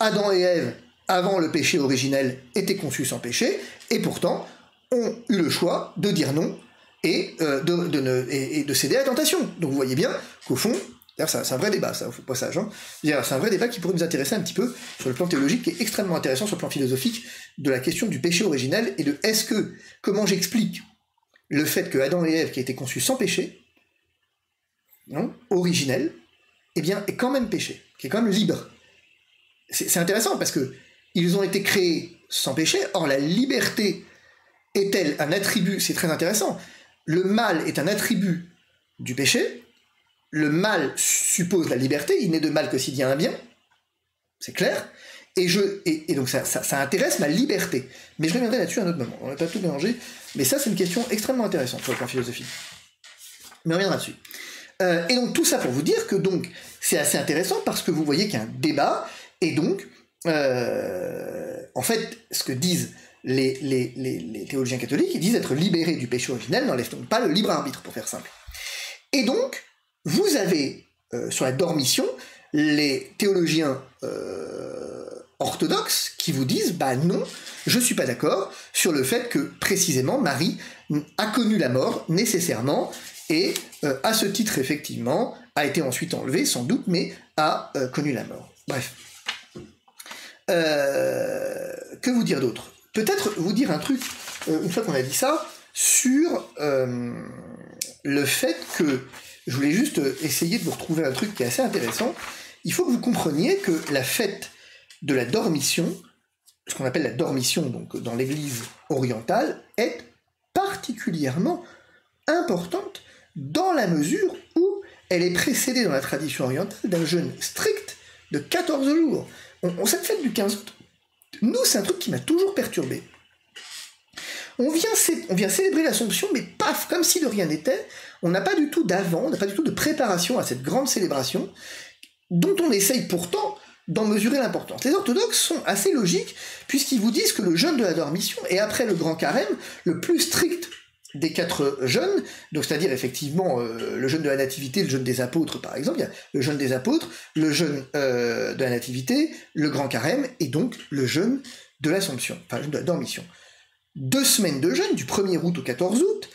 S1: Adam et Ève, avant le péché originel, étaient conçus sans péché, et pourtant, ont eu le choix de dire non, et de céder à la tentation. Donc vous voyez bien qu'au fond, d'ailleurs c'est un vrai débat, ça, au passage, hein. C'est un vrai débat qui pourrait nous intéresser un petit peu sur le plan théologique, qui est extrêmement intéressant sur le plan philosophique, de la question du péché originel, et de comment j'explique le fait que Adam et Ève, qui a été conçus sans péché, non, originel, eh bien, est quand même péché, qui est quand même libre. C'est intéressant, parce que ils ont été créés sans péché, or la liberté est-elle un attribut? C'est très intéressant. Le mal est un attribut du péché, le mal suppose la liberté, il n'est de mal que s'il y a un bien, c'est clair, et donc ça intéresse ma liberté. Mais je reviendrai là-dessus à un autre moment, on n'a pas tout mélangé, mais ça c'est une question extrêmement intéressante sur le plan philosophique. Mais on reviendra dessus. Et donc tout ça pour vous dire que donc c'est assez intéressant parce que vous voyez qu'il y a un débat, et donc en fait ce que disent les théologiens catholiques, ils disent être libérés du péché originel n'enlève donc pas le libre arbitre, pour faire simple. Et donc vous avez sur la dormition les théologiens orthodoxes qui vous disent bah non, je suis pas d'accord sur le fait que précisément Marie a connu la mort nécessairement, et à ce titre effectivement a été ensuite enlevée sans doute, mais a connu la mort. Bref. Que vous dire d'autre? Peut-être vous dire un truc, une fois qu'on a dit ça, sur le fait que je voulais juste essayer de vous retrouver un truc qui est assez intéressant. Il faut que vous compreniez que la fête de la dormition, ce qu'on appelle la dormition donc dans l'Église orientale, est particulièrement importante dans la mesure où elle est précédée dans la tradition orientale d'un jeûne strict de 14 jours. Cette fête du 15 août, nous, c'est un truc qui m'a toujours perturbé. On vient célébrer l'Assomption, mais paf, comme si de rien n'était. On n'a pas du tout d'avant, on n'a pas du tout de préparation à cette grande célébration, dont on essaye pourtant d'en mesurer l'importance. Les orthodoxes sont assez logiques, puisqu'ils vous disent que le jeûne de la dormition est, après le grand carême, le plus strict des 4 jeûnes, donc c'est-à-dire effectivement le jeûne de la nativité, le jeûne des apôtres par exemple, il y a le jeûne des apôtres, le jeûne de la nativité, le grand carême, et donc le jeûne de l'Assomption, enfin le jeûne de la dormition. 2 semaines de jeûne, du 1er août au 14 août,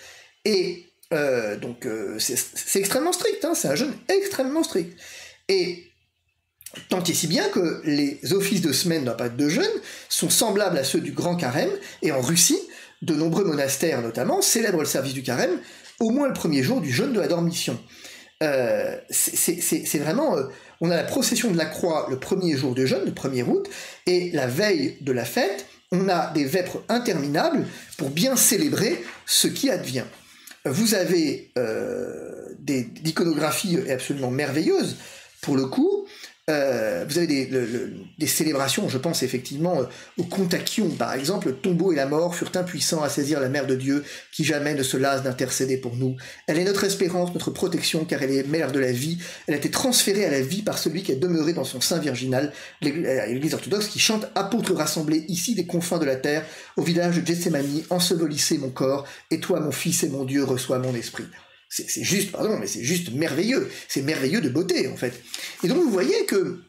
S1: et donc c'est extrêmement strict, hein, c'est un jeûne extrêmement strict. Et tant et si bien que les offices de semaine dans la période de jeûne sont semblables à ceux du grand carême, et en Russie, de nombreux monastères notamment célèbrent le service du carême au moins le premier jour du jeûne de la dormition. C'est vraiment... on a la procession de la croix le premier jour de jeûne, le 1er août, et la veille de la fête, on a des vêpres interminables pour bien célébrer ce qui advient. Vous avez des iconographies absolument merveilleuses, pour le coup. Vous avez des célébrations, je pense effectivement au Kontakion par exemple, le tombeau et la mort furent impuissants à saisir la mère de Dieu qui jamais ne se lasse d'intercéder pour nous. Elle est notre espérance, notre protection, car elle est mère de la vie. Elle a été transférée à la vie par celui qui a demeuré dans son sein virginal. L'Église orthodoxe qui chante « Apôtres rassemblés ici des confins de la terre, au village de Gethsémani, ensevelissez mon corps, et toi mon fils et mon Dieu reçois mon esprit ». C'est juste, pardon, mais c'est juste merveilleux. C'est merveilleux de beauté, en fait. Et donc, vous voyez que,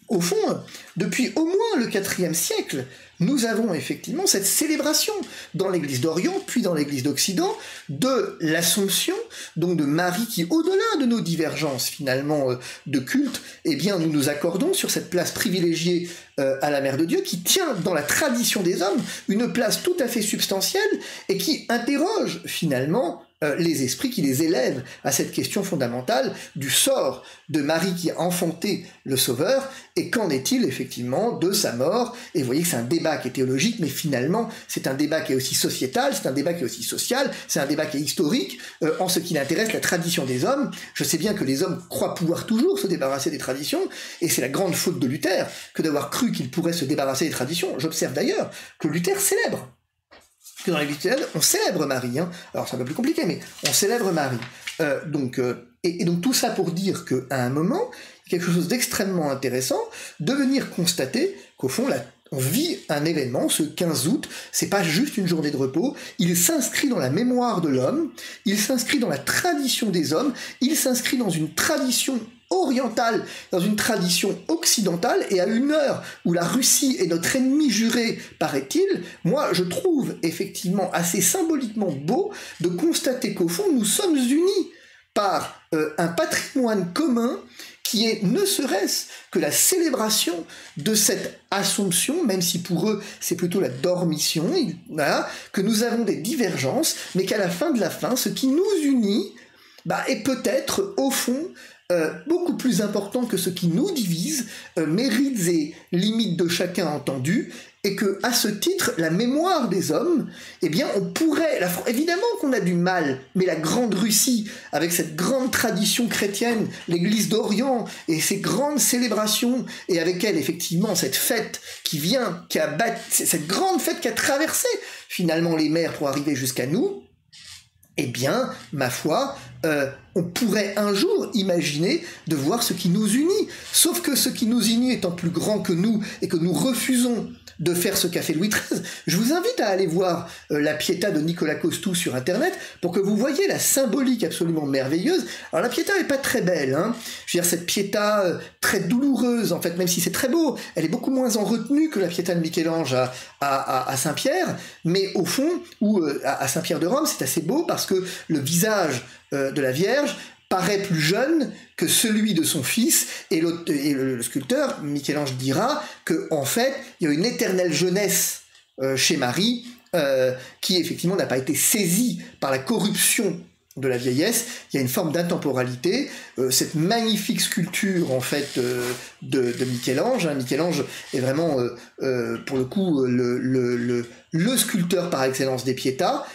S1: au fond, depuis au moins le IVe siècle, nous avons effectivement cette célébration dans l'Église d'Orient, puis dans l'Église d'Occident, de l'Assomption, donc de Marie qui, au-delà de nos divergences, finalement, de culte, eh bien, nous nous accordons sur cette place privilégiée à la Mère de Dieu, qui tient dans la tradition des hommes une place tout à fait substantielle et qui interroge, finalement, les esprits, qui les élèvent à cette question fondamentale du sort de Marie qui a enfanté le Sauveur, et qu'en est-il effectivement de sa mort. Et vous voyez que c'est un débat qui est théologique, mais finalement c'est un débat qui est aussi sociétal, c'est un débat qui est aussi social, c'est un débat qui est historique, en ce qui intéresse la tradition des hommes. Je sais bien que les hommes croient pouvoir toujours se débarrasser des traditions, et c'est la grande faute de Luther que d'avoir cru qu'il pourrait se débarrasser des traditions. J'observe d'ailleurs que Luther célèbre, que dans l'Église chrétienne, on célèbre Marie. Hein. Alors c'est un peu plus compliqué, mais on célèbre Marie. Donc tout ça pour dire qu'à un moment, il y a quelque chose d'extrêmement intéressant de venir constater qu'au fond, on vit un événement, ce 15 août, c'est pas juste une journée de repos, il s'inscrit dans la mémoire de l'homme, il s'inscrit dans la tradition des hommes, il s'inscrit dans une tradition orientale, dans une tradition occidentale, et à une heure où la Russie est notre ennemi juré, paraît-il, moi je trouve effectivement assez symboliquement beau de constater qu'au fond nous sommes unis par un patrimoine commun qui est ne serait-ce que la célébration de cette Assomption, même si pour eux c'est plutôt la dormition, voilà, que nous avons des divergences, mais qu'à la fin de la fin, ce qui nous unit est peut-être au fond beaucoup plus important que ce qui nous divise, mérites et limites de chacun entendus, et que à ce titre, la mémoire des hommes, eh bien, on pourrait, évidemment qu'on a du mal, mais la grande Russie, avec cette grande tradition chrétienne, l'Église d'Orient, et ses grandes célébrations, et avec elle, effectivement, cette fête cette grande fête qui a traversé, finalement, les mers pour arriver jusqu'à nous, eh bien, ma foi, on pourrait un jour imaginer de voir ce qui nous unit. Sauf que ce qui nous unit étant plus grand que nous, et que nous refusons de faire ce qu'a fait Louis XIII, je vous invite à aller voir la Pietà de Nicolas Costou sur Internet pour que vous voyez la symbolique absolument merveilleuse. Alors la Pietà n'est pas très belle, hein. Je veux dire, cette Pietà très douloureuse, en fait, même si c'est très beau, elle est beaucoup moins en retenue que la Pietà de Michel-Ange à Saint-Pierre, mais au fond, ou à Saint-Pierre de Rome, c'est assez beau parce que le visage de la Vierge paraît plus jeune que celui de son fils, et le sculpteur, Michel-Ange, dira que en fait, il y a une éternelle jeunesse chez Marie, qui effectivement n'a pas été saisie par la corruption de la vieillesse. Il y a une forme d'intemporalité. Cette magnifique sculpture en fait de Michel-Ange. Hein. Michel-Ange est vraiment pour le coup le sculpteur par excellence des Pietà.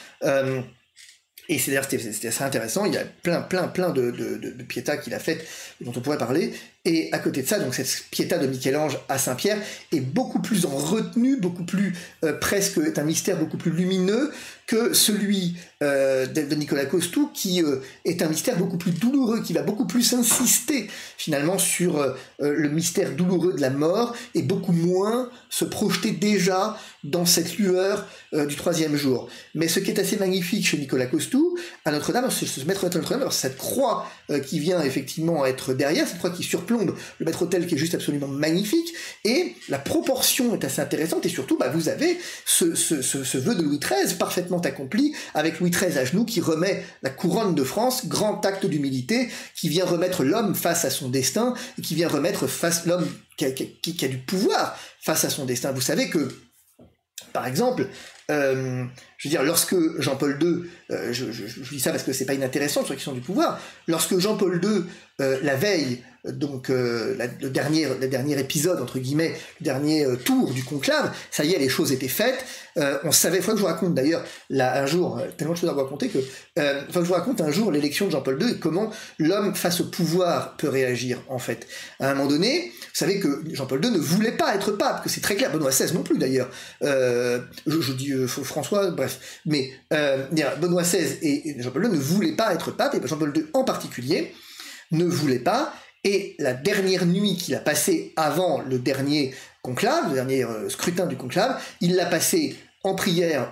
S1: Et c'est d'ailleurs c'était assez intéressant, il y a plein de Pietà qu'il a faites, dont on pourrait parler, et à côté de ça, donc cette Pietà de Michel-Ange à Saint-Pierre est beaucoup plus en retenue, beaucoup plus presque, est un mystère beaucoup plus lumineux que celui de Nicolas Costou, qui est un mystère beaucoup plus douloureux, qui va beaucoup plus insister finalement sur le mystère douloureux de la mort, et beaucoup moins se projeter déjà dans cette lueur du troisième jour. Mais ce qui est assez magnifique chez Nicolas Costou, à Notre-Dame, c'est ce maître de Notre-Dame, cette croix qui vient effectivement être derrière, cette croix qui surplombe le maître-autel qui est juste absolument magnifique, et la proportion est assez intéressante, et surtout vous avez ce vœu de Louis XIII parfaitement accompli, avec Louis XIII à genoux qui remet la couronne de France, grand acte d'humilité, qui vient remettre l'homme face à son destin, et qui vient remettre face l'homme qui a du pouvoir face à son destin. Vous savez que par exemple, je veux dire, lorsque Jean-Paul II, je dis ça parce que c'est pas inintéressant sur la question du pouvoir, lorsque Jean-Paul II, la veille, donc le dernier épisode, entre guillemets, le dernier tour du conclave, ça y est, les choses étaient faites, on savait, il faut que je vous raconte d'ailleurs, là, un jour, tellement de choses à vous raconter que, faut que je vous raconte un jour l'élection de Jean-Paul II et comment l'homme face au pouvoir peut réagir, en fait. À un moment donné, vous savez que Jean-Paul II ne voulait pas être pape, que c'est très clair, Benoît XVI non plus d'ailleurs, je dis François, bref, mais Benoît XVI et Jean-Paul II ne voulaient pas être pape, et Jean-Paul II en particulier ne voulait pas, et la dernière nuit qu'il a passée avant le dernier conclave, le dernier scrutin du conclave, il l'a passé en prière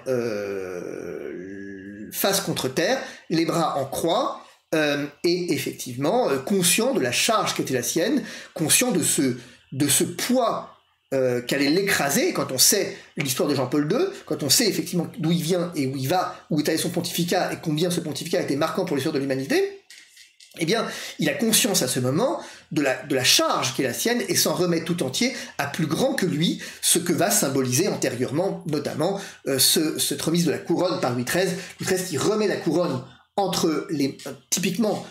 S1: face contre terre, les bras en croix, et effectivement conscient de la charge qui était la sienne, conscient de ce poids qu'allait l'écraser. Quand on sait l'histoire de Jean-Paul II, quand on sait effectivement d'où il vient et où il va, où est allé son pontificat et combien ce pontificat a été marquant pour l'histoire de l'humanité, eh bien, il a conscience à ce moment de la charge qui est la sienne et s'en remet tout entier à plus grand que lui, ce que va symboliser antérieurement, notamment, cette remise de la couronne par Louis XIII. Louis XIII qui remet la couronne entre les, typiquement,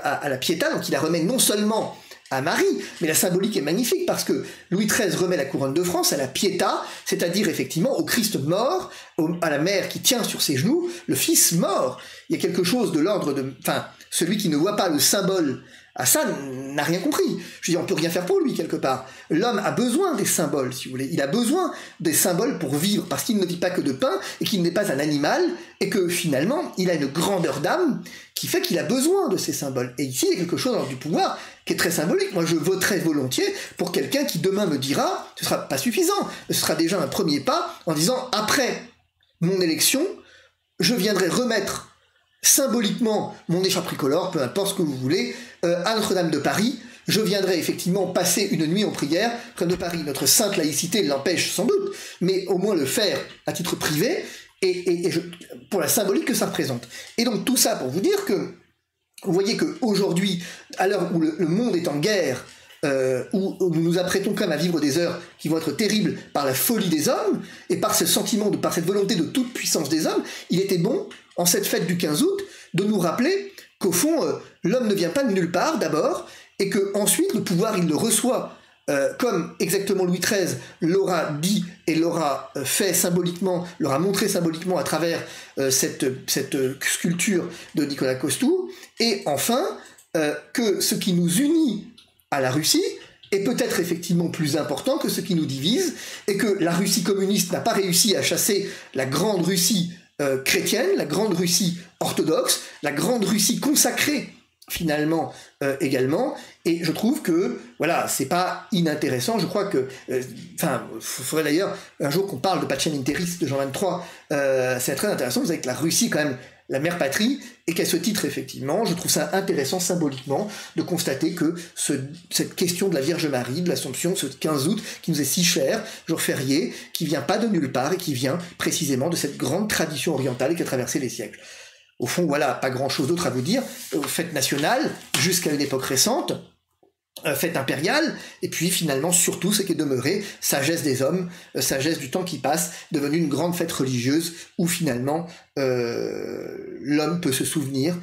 S1: à la Pietà, donc il la remet non seulement à Marie, mais la symbolique est magnifique parce que Louis XIII remet la couronne de France à la Pietà, c'est-à-dire effectivement au Christ mort, à la mère qui tient sur ses genoux, le Fils mort. Il y a quelque chose de l'ordre de... Enfin, celui qui ne voit pas le symbole à ça n'a rien compris. Je veux dire, on peut rien faire pour lui quelque part. L'homme a besoin des symboles, si vous voulez. Il a besoin des symboles pour vivre, parce qu'il ne vit pas que de pain, et qu'il n'est pas un animal, et que finalement, il a une grandeur d'âme qui fait qu'il a besoin de ces symboles. Et ici, il y a quelque chose dans du pouvoir qui est très symbolique. Moi, je voterai volontiers pour quelqu'un qui demain me dira, ce sera pas suffisant, mais ce sera déjà un premier pas en disant, après mon élection, je viendrai remettre symboliquement mon écharpe tricolore, peu importe ce que vous voulez, à Notre-Dame de Paris. Je viendrai effectivement passer une nuit en prière. Notre-Dame de Paris, notre sainte laïcité l'empêche sans doute, mais au moins le faire à titre privé, pour la symbolique que ça représente. Et donc tout ça pour vous dire que vous voyez qu'aujourd'hui, à l'heure où le monde est en guerre, où nous nous apprêtons quand même à vivre des heures qui vont être terribles par la folie des hommes, et par ce sentiment, par cette volonté de toute puissance des hommes, il était bon, en cette fête du 15 août, de nous rappeler qu'au fond, l'homme ne vient pas de nulle part, d'abord, et que ensuite le pouvoir, il le reçoit, comme exactement Louis XIII l'aura dit et l'aura fait symboliquement, l'aura montré symboliquement à travers cette sculpture de Nicolas Costou, et enfin, que ce qui nous unit à la Russie est peut-être effectivement plus important que ce qui nous divise, et que la Russie communiste n'a pas réussi à chasser la grande Russie chrétienne, la grande Russie orthodoxe, la grande Russie consacrée finalement également, et je trouve que voilà, c'est pas inintéressant. Je crois que faudrait d'ailleurs un jour qu'on parle de Pacem in Terris de Jean XXIII, c'est très intéressant. Vous savez que la Russie quand même la mère patrie, et qu'à ce titre, effectivement, je trouve ça intéressant symboliquement de constater que cette question de la Vierge Marie, de l'Assomption, ce 15 août, qui nous est si cher, jour férié, qui vient pas de nulle part et qui vient précisément de cette grande tradition orientale qui a traversé les siècles. Au fond, voilà, pas grand-chose d'autre à vous dire. Fête nationale, jusqu'à une époque récente, fête impériale, et puis finalement surtout ce qui est demeuré, sagesse des hommes, sagesse du temps qui passe, devenue une grande fête religieuse où finalement l'homme peut se souvenir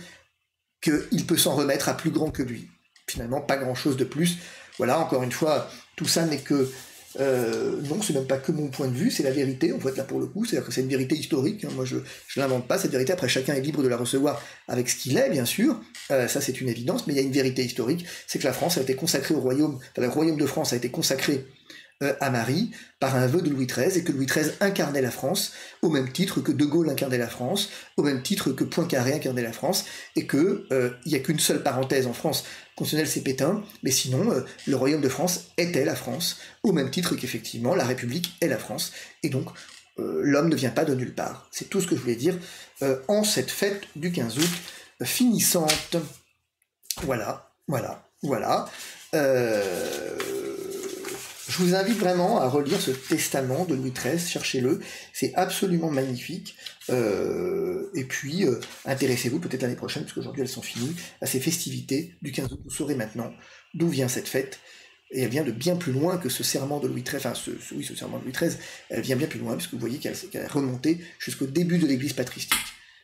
S1: qu'il peut s'en remettre à plus grand que lui. Finalement, pas grand-chose de plus. Voilà, encore une fois, tout ça n'est que... non, c'est même pas que mon point de vue, c'est la vérité, en fait, là pour le coup, c'est-à-dire que c'est une vérité historique, hein. Moi je l'invente pas, cette vérité, après chacun est libre de la recevoir avec ce qu'il est, bien sûr, ça c'est une évidence, mais il y a une vérité historique, c'est que la France a été consacrée au royaume, enfin, le royaume de France a été consacré à Marie par un vœu de Louis XIII, et que Louis XIII incarnait la France au même titre que De Gaulle incarnait la France, au même titre que Poincaré incarnait la France, et que il y a qu'une seule parenthèse en France constitutionnelle, c'est Pétain, mais sinon le royaume de France était la France, au même titre qu'effectivement la République est la France, et donc l'homme ne vient pas de nulle part. C'est tout ce que je voulais dire en cette fête du 15 août finissante. Voilà. Je vous invite vraiment à relire ce testament de Louis XIII, cherchez-le, c'est absolument magnifique. Et puis, intéressez-vous peut-être l'année prochaine, parce qu'aujourd'hui elles sont finies, à ces festivités du 15 août. Vous saurez maintenant d'où vient cette fête, et elle vient de bien plus loin que ce serment de Louis XIII, enfin ce serment de Louis XIII, elle vient bien plus loin, puisque vous voyez qu'elle est remontée jusqu'au début de l'Église patristique.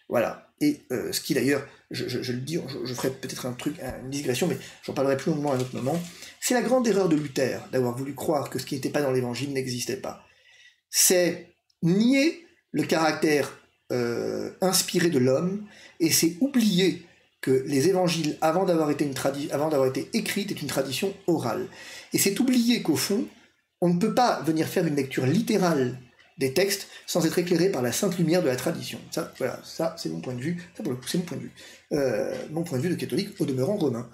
S1: Voilà. Et ce qui d'ailleurs, je le dis, je ferai peut-être une digression, mais j'en parlerai plus longuement à un autre moment, c'est la grande erreur de Luther, d'avoir voulu croire que ce qui n'était pas dans l'Évangile n'existait pas. C'est nier le caractère inspiré de l'homme, et c'est oublier que les évangiles, avant d'avoir été écrits, est une tradition orale. Et c'est oublier qu'au fond, on ne peut pas venir faire une lecture littérale des textes sans être éclairé par la sainte lumière de la tradition. Ça, voilà, ça c'est mon point de vue. Ça, pour le coup, c'est mon point de vue. Mon point de vue de catholique, au demeurant romain.